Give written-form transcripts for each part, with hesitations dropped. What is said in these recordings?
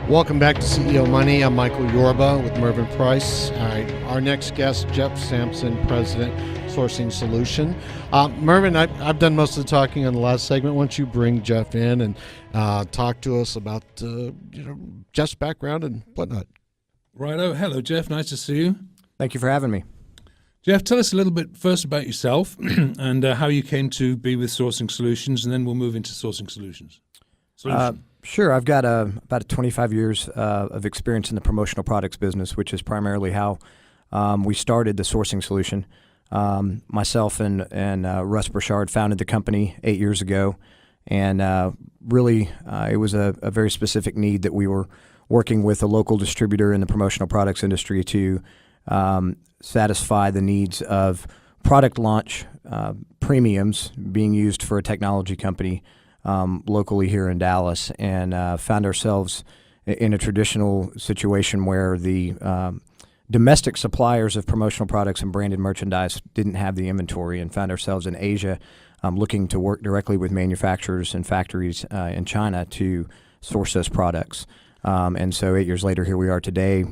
Welcome back to CEO Money. I'm Michael Yorba with Mervyn Price. All right, our next guest, Jeff Sampson, President, Sourcing Solution. Mervyn, I've done most of the talking on the last segment. Why don't you bring Jeff in and talk to us about Jeff's background and whatnot? Righto. Hello, Jeff. Nice to see you. Thank you for having me. Jeff, tell us a little bit first about yourself and how you came to be with Sourcing Solutions, and then we'll move into Sourcing Solutions. Sure. I've got about 25 years of experience in the promotional products business, which is primarily how we started the sourcing solution. Myself and Russ Burchard founded the company 8 years ago, and really it was a very specific need that we were working with a local distributor in the promotional products industry to satisfy the needs of product launch premiums being used for a technology company locally here in Dallas, and found ourselves in a traditional situation where the domestic suppliers of promotional products and branded merchandise didn't have the inventory, and found ourselves in Asia looking to work directly with manufacturers and factories in China to source those products. And so 8 years later, here we are today,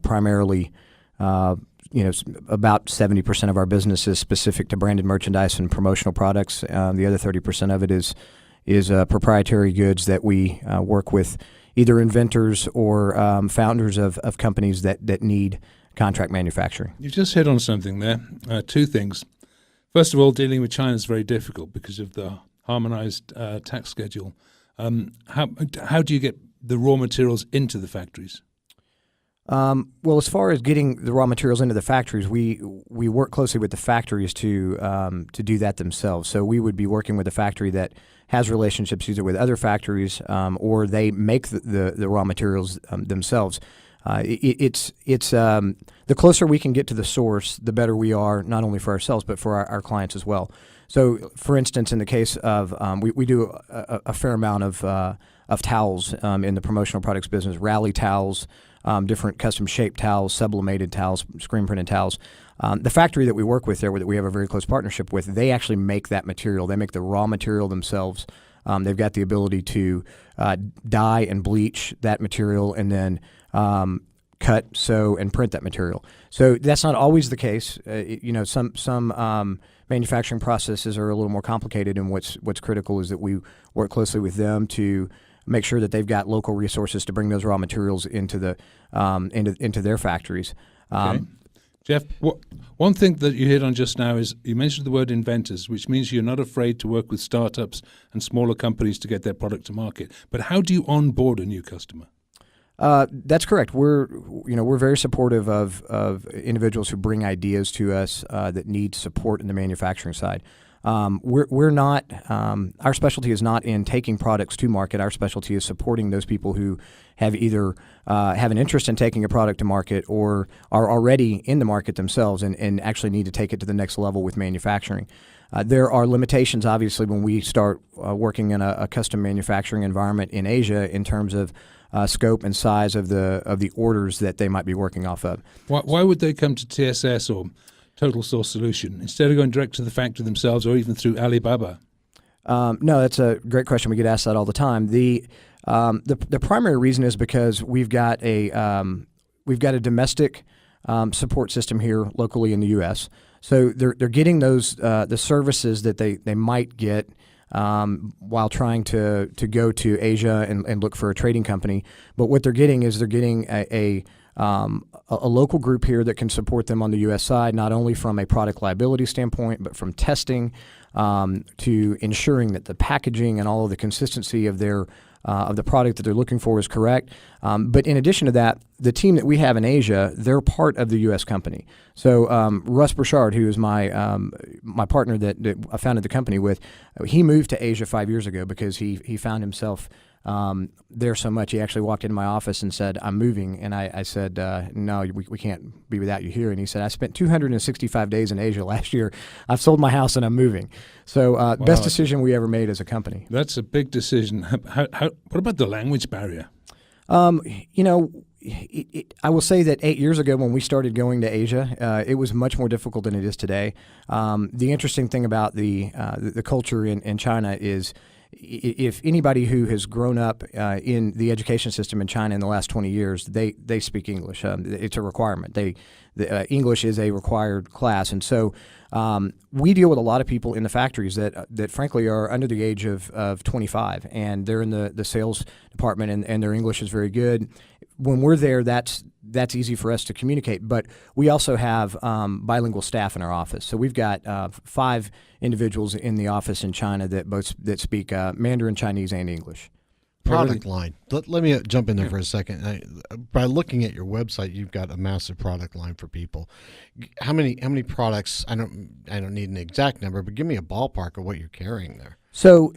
primarily about 70% of our business is specific to branded merchandise and promotional products. The other 30% of it is proprietary goods that we work with either inventors or founders of companies that need contract manufacturing. You've just hit on something there. Two things. First of all, dealing with China is very difficult because of the harmonized tax schedule. How do you get the raw materials into the factories? Well, as far as getting the raw materials into the factories, we work closely with the factories to do that themselves. So we would be working with a factory that has relationships either with other factories or they make the raw materials themselves. It's the closer we can get to the source, the better we are, not only for ourselves but for our clients as well. So, for instance, in the case of we do a fair amount of towels in the promotional products business, rally towels. Different custom shaped towels, sublimated towels, screen printed towels. The factory that we work with there, that we have a very close partnership with, they actually make that material. They make the raw material themselves. They've got the ability to dye and bleach that material and then cut, sew, and print that material. So that's not always the case. Some manufacturing processes are a little more complicated, and what's critical is that we work closely with them to make sure that they've got local resources to bring those raw materials into their factories. Okay. Jeff, one thing that you hit on just now is you mentioned the word inventors, which means you're not afraid to work with startups and smaller companies to get their product to market. But how do you onboard a new customer? That's correct. We're very supportive of individuals who bring ideas to us that need support in the manufacturing side. We're not, our specialty is not in taking products to market. Our specialty is supporting those people who have either have an interest in taking a product to market or are already in the market themselves and actually need to take it to the next level with manufacturing. There are limitations, obviously, when we start working in a custom manufacturing environment in Asia in terms of scope and size of the orders that they might be working off of. Why would they come to TSS or Total Source Solution instead of going direct to the factory themselves or even through Alibaba? No, that's a great question. We get asked that all the time. The primary reason is because we've got a domestic support system here locally in the U.S. So they're getting those the services that they might get while trying to go to Asia and look for a trading company. But what they're getting is a local group here that can support them on the U.S. side, not only from a product liability standpoint, but from testing to ensuring that the packaging and all of the consistency of the product that they're looking for is correct. But in addition to that, the team that we have in Asia, they're part of the U.S. company. So Russ Burchard, who is my partner that I founded the company with, he moved to Asia 5 years ago because he found himself there so much. He actually walked into my office and said, "I'm moving." And I said, "No, we can't be without you here." And he said, "I spent 265 days in Asia last year. I've sold my house and I'm moving." So wow. Best decision we ever made as a company. That's a big decision. What about the language barrier? I will say that 8 years ago when we started going to Asia, it was much more difficult than it is today. The interesting thing about the culture in China is if anybody who has grown up in the education system in China in the last 20 years, they speak English. It's a requirement. English is a required class, and so we deal with a lot of people in the factories that frankly are under the age of 25, and they're in the sales department, and their English is very good. When we're there, that's easy for us to communicate. But we also have bilingual staff in our office. So we've got 5 individuals in the office in China that speak Mandarin, Chinese, and English. Product line. Let me jump in there for a second. By looking at your website, you've got a massive product line for people. How many products? I don't need an exact number, but give me a ballpark of what you're carrying there. So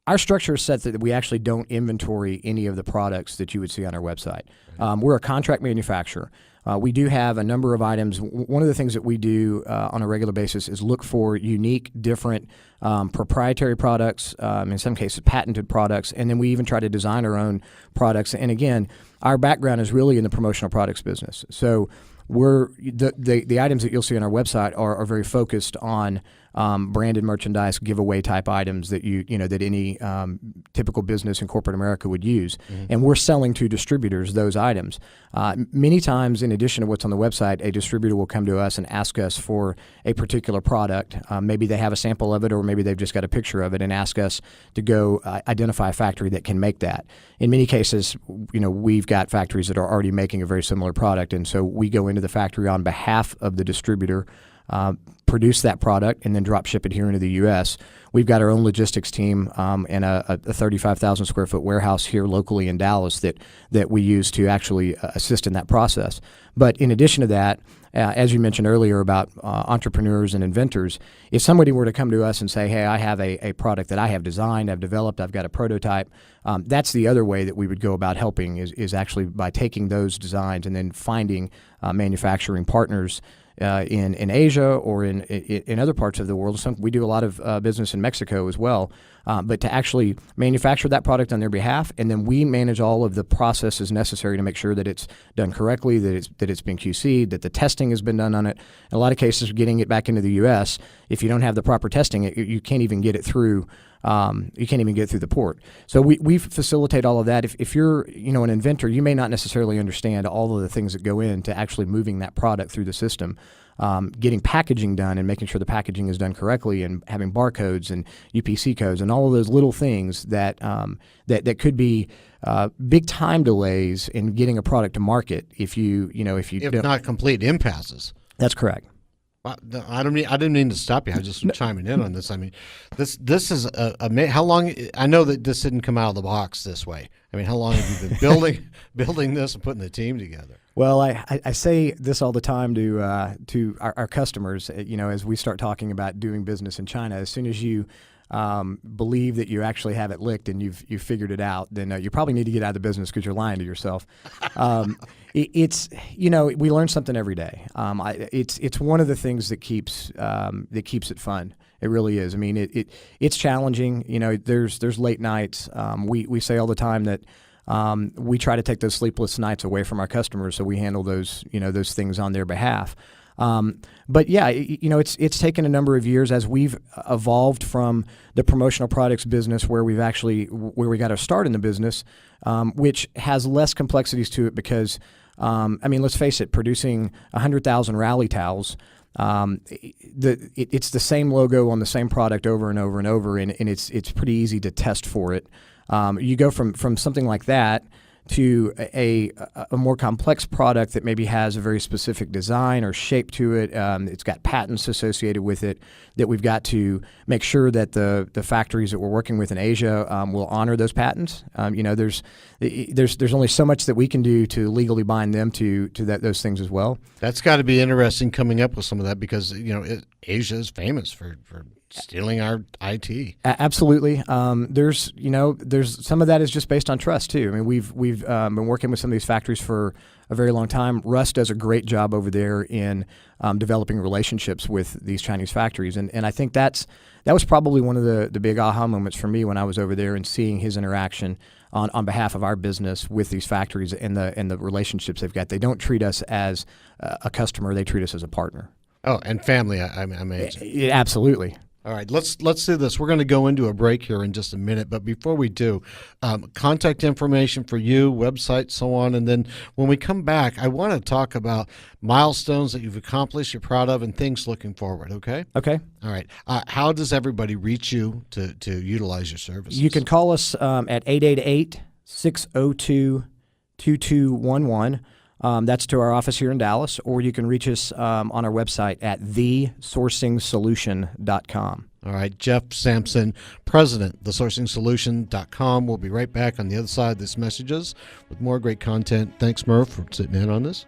our structure is set that we actually don't inventory any of the products that you would see on our website. Right. We're a contract manufacturer. We do have a number of items. One of the things that we do on a regular basis is look for unique, different proprietary products, in some cases patented products, and then we even try to design our own products. And again, our background is really in the promotional products business. So the items that you'll see on our website are very focused on branded merchandise, giveaway type items that that any typical business in corporate America would use, and we're selling to distributors those items. Many times, in addition to what's on the website, a distributor will come to us and ask us for a particular product. Maybe they have a sample of it, or maybe they've just got a picture of it, and ask us to go identify a factory that can make that. In many cases, we've got factories that are already making a very similar product, and so we go into the factory on behalf of the distributor, produce that product, and then drop ship it here into the U.S. We've got our own logistics team and a 35,000 square foot warehouse here locally in Dallas that we use to actually assist in that process. But in addition to that, as you mentioned earlier about entrepreneurs and inventors, if somebody were to come to us and say, hey, I have a product that I have designed, I've developed, I've got a prototype, that's the other way that we would go about helping is actually by taking those designs and then finding manufacturing partners in Asia or in other parts of the world. We do a lot of business in Mexico as well, but to actually manufacture that product on their behalf, and then we manage all of the processes necessary to make sure that it's done correctly, that it's been QC'd, that the testing has been done on it. In a lot of cases, getting it back into the U.S., if you don't have the proper testing, you can't even get it through. You can't even get through the port. So we facilitate all of that. If you're an inventor, you may not necessarily understand all of the things that go into actually moving that product through the system. Getting packaging done and making sure the packaging is done correctly, and having barcodes and UPC codes and all of those little things that could be big time delays in getting a product to market if not complete impasses. That's correct. Well, I didn't mean to stop you. I was just chiming in on this. I mean, this is how long? I know that this didn't come out of the box this way. I mean, how long have you been building this and putting the team together? Well, I say this all the time to our customers. As we start talking about doing business in China, as soon as you believe that you actually have it licked and you've figured it out, then you probably need to get out of the business because you're lying to yourself. We learn something every day. It's one of the things that keeps it fun. It really is. I mean, it's challenging. There's late nights. We say all the time that we try to take those sleepless nights away from our customers, so we handle those things on their behalf. But yeah, it's taken a number of years as we've evolved from the promotional products business where we got our start in the business, which has less complexities to it because, let's face it, producing 100,000 rally towels, it's the same logo on the same product over and over and over, and it's pretty easy to test for it. You go from something like that to a more complex product that maybe has a very specific design or shape to it. It's got patents associated with it that we've got to make sure that the factories that we're working with in Asia will honor those patents. There's only so much that we can do to legally bind them to those things as well. That's got to be interesting coming up with some of that because Asia is famous for stealing our IT. Absolutely. There's some of that is just based on trust too. I mean, we've been working with some of these factories for a very long time. Russ does a great job over there in developing relationships with these Chinese factories, and I think that was probably one of the big aha moments for me when I was over there and seeing his interaction on behalf of our business with these factories and the relationships they've got. They don't treat us as a customer; they treat us as a partner. Oh, and family, I imagine. Absolutely. All right, let's do this. We're going to go into a break here in just a minute, but before we do, contact information for you, website, so on, and then when we come back, I want to talk about milestones that you've accomplished, you're proud of, and things looking forward. Okay. Okay. All right. How does everybody reach you to utilize your services? You can call us at 888-602-2211. That's to our office here in Dallas, or you can reach us on our website at thesourcingsolution.com. All right, Jeff Sampson, President, thesourcingsolution.com. We'll be right back on the other side of these messages with more great content. Thanks, Murph, for sitting in on this.